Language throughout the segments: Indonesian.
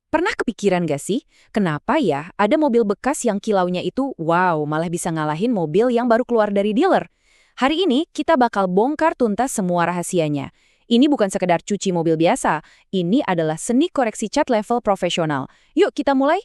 Pernah kepikiran gak sih, kenapa ya ada mobil bekas yang kilaunya itu, wow, malah bisa ngalahin mobil yang baru keluar dari dealer? Hari ini kita bakal bongkar tuntas semua rahasianya. Ini bukan sekedar cuci mobil biasa, ini adalah seni koreksi cat level profesional. Yuk kita mulai.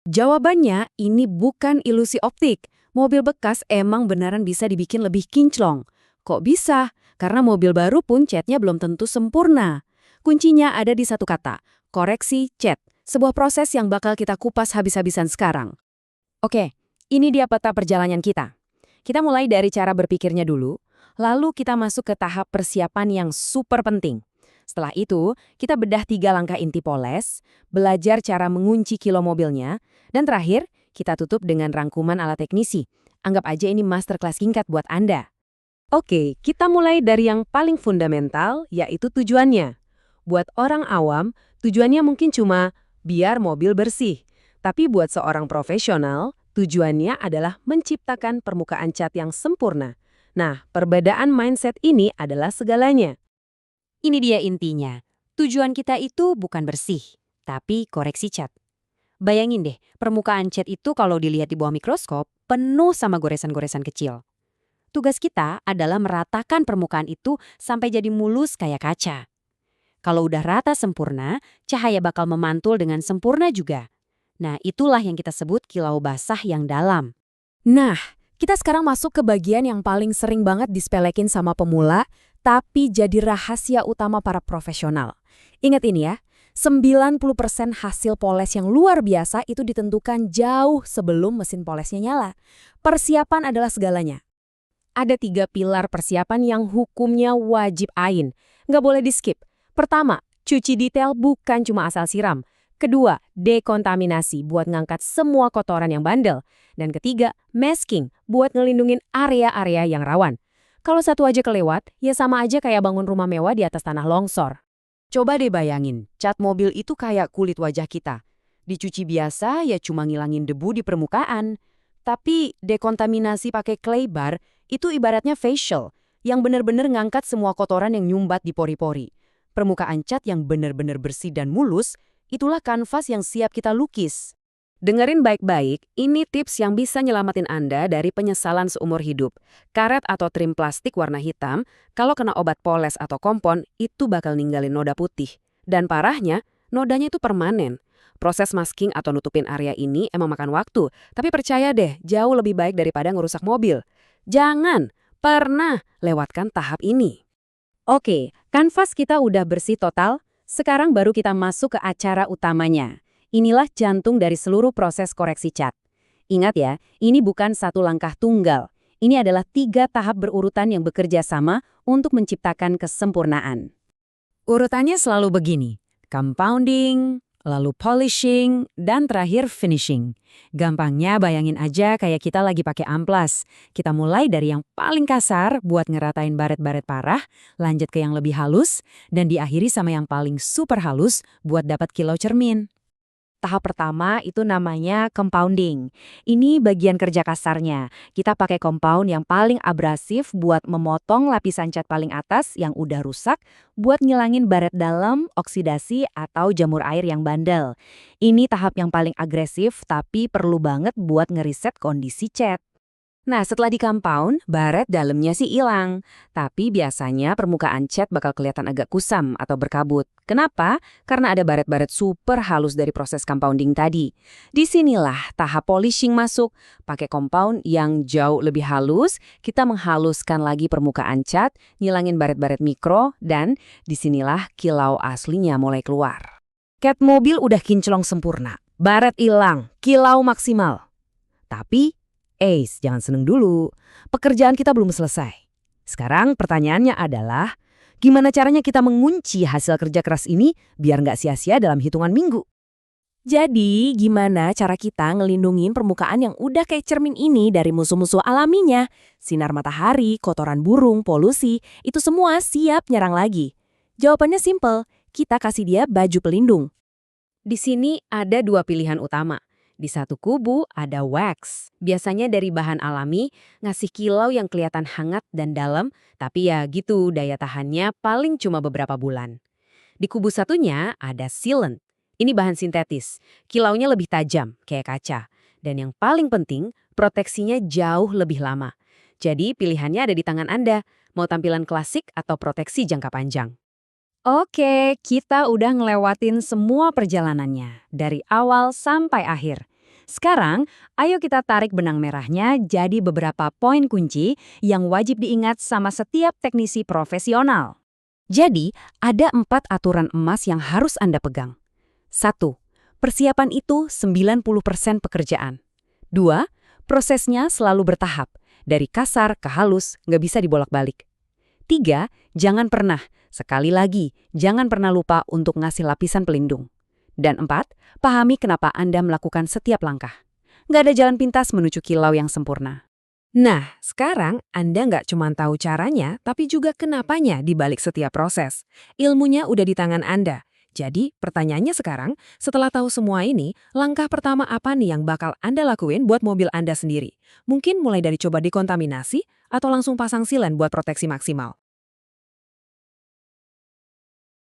Jawabannya, ini bukan ilusi optik. Mobil bekas emang beneran bisa dibikin lebih kinclong. Kok bisa? Karena mobil baru pun catnya belum tentu sempurna. Kuncinya ada di satu kata, koreksi cat. Sebuah proses yang bakal kita kupas habis-habisan sekarang. Oke, ini dia peta perjalanan kita. Kita mulai dari cara berpikirnya dulu, lalu kita masuk ke tahap persiapan yang super penting. Setelah itu, kita bedah 3 langkah inti poles, belajar cara mengunci kilo mobilnya, dan terakhir, kita tutup dengan rangkuman ala teknisi. Anggap aja ini masterclass singkat buat Anda. Oke, kita mulai dari yang paling fundamental, yaitu tujuannya. Buat orang awam, tujuannya mungkin cuma biar mobil bersih. Tapi buat seorang profesional, tujuannya adalah menciptakan permukaan cat yang sempurna. Nah, perbedaan mindset ini adalah segalanya. Ini dia intinya. Tujuan kita itu bukan bersih, tapi koreksi cat. Bayangin deh, permukaan cat itu kalau dilihat di bawah mikroskop, penuh sama goresan-goresan kecil. Tugas kita adalah meratakan permukaan itu sampai jadi mulus kayak kaca. Kalau udah rata sempurna, cahaya bakal memantul dengan sempurna juga. Nah, itulah yang kita sebut kilau basah yang dalam. Nah, kita sekarang masuk ke bagian yang paling sering banget disepelekin sama pemula, tapi jadi rahasia utama para profesional. Ingat ini ya, 90% hasil poles yang luar biasa itu ditentukan jauh sebelum mesin polesnya nyala. Persiapan adalah segalanya. Ada 3 pilar persiapan yang hukumnya wajib ain. Nggak boleh di-skip. Pertama, cuci detail bukan cuma asal siram. Kedua, dekontaminasi buat ngangkat semua kotoran yang bandel. Dan ketiga, masking buat ngelindungin area-area yang rawan. Kalau satu aja kelewat, ya sama aja kayak bangun rumah mewah di atas tanah longsor. Coba deh bayangin, cat mobil itu kayak kulit wajah kita. Dicuci biasa ya cuma ngilangin debu di permukaan. Tapi dekontaminasi pakai clay bar itu ibaratnya facial, yang benar-benar ngangkat semua kotoran yang nyumbat di pori-pori. Permukaan cat yang benar-benar bersih dan mulus, itulah kanvas yang siap kita lukis. Dengerin baik-baik, ini tips yang bisa nyelamatin Anda dari penyesalan seumur hidup. Karet atau trim plastik warna hitam, kalau kena obat poles atau kompon, itu bakal ninggalin noda putih. Dan parahnya, nodanya itu permanen. Proses masking atau nutupin area ini emang makan waktu, tapi percaya deh, jauh lebih baik daripada ngerusak mobil. Jangan pernah lewatkan tahap ini. Oke, kanvas kita udah bersih total, sekarang baru kita masuk ke acara utamanya. Inilah jantung dari seluruh proses koreksi cat. Ingat ya, ini bukan satu langkah tunggal. Ini adalah 3 tahap berurutan yang bekerja sama untuk menciptakan kesempurnaan. Urutannya selalu begini, compounding, lalu polishing, dan terakhir finishing. Gampangnya bayangin aja kayak kita lagi pakai amplas. Kita mulai dari yang paling kasar buat ngeratain baret-baret parah, lanjut ke yang lebih halus, dan diakhiri sama yang paling super halus buat dapat kilau cermin. Tahap pertama itu namanya compounding. Ini bagian kerja kasarnya. Kita pakai compound yang paling abrasif buat memotong lapisan cat paling atas yang udah rusak, buat ngilangin baret dalam, oksidasi, atau jamur air yang bandel. Ini tahap yang paling agresif tapi perlu banget buat ngeriset kondisi cat. Nah, setelah di compound, baret dalamnya sih hilang. Tapi biasanya permukaan cat bakal kelihatan agak kusam atau berkabut. Kenapa? Karena ada baret-baret super halus dari proses compounding tadi. Disinilah tahap polishing masuk. Pakai compound yang jauh lebih halus, kita menghaluskan lagi permukaan cat, ngilangin baret-baret mikro, dan disinilah kilau aslinya mulai keluar. Cat mobil udah kinclong sempurna. Baret hilang, kilau maksimal. Tapi jangan seneng dulu. Pekerjaan kita belum selesai. Sekarang pertanyaannya adalah, gimana caranya kita mengunci hasil kerja keras ini biar nggak sia-sia dalam hitungan minggu? Jadi, gimana cara kita ngelindungin permukaan yang udah kayak cermin ini dari musuh-musuh alaminya? Sinar matahari, kotoran burung, polusi, itu semua siap nyerang lagi. Jawabannya simple, kita kasih dia baju pelindung. Di sini ada 2 pilihan utama. Di satu kubu ada wax, biasanya dari bahan alami, ngasih kilau yang kelihatan hangat dan dalam, tapi ya gitu daya tahannya paling cuma beberapa bulan. Di kubu satunya ada sealant. Ini bahan sintetis, kilaunya lebih tajam, kayak kaca. Dan yang paling penting, proteksinya jauh lebih lama. Jadi pilihannya ada di tangan Anda, mau tampilan klasik atau proteksi jangka panjang. Oke, kita udah ngelewatin semua perjalanannya, dari awal sampai akhir. Sekarang, ayo kita tarik benang merahnya jadi beberapa poin kunci yang wajib diingat sama setiap teknisi profesional. Jadi, ada 4 aturan emas yang harus Anda pegang. 1. Persiapan itu 90% pekerjaan. 2. Prosesnya selalu bertahap, dari kasar ke halus, nggak bisa dibolak-balik. 3. Jangan pernah, sekali lagi, jangan pernah lupa untuk ngasih lapisan pelindung. Dan 4. Pahami kenapa Anda melakukan setiap langkah. Nggak ada jalan pintas menuju kilau yang sempurna. Nah, sekarang Anda nggak cuma tahu caranya, tapi juga kenapanya di balik setiap proses. Ilmunya udah di tangan Anda. Jadi, pertanyaannya sekarang, setelah tahu semua ini, langkah pertama apa nih yang bakal Anda lakuin buat mobil Anda sendiri? Mungkin mulai dari coba dekontaminasi, atau langsung pasang silen buat proteksi maksimal.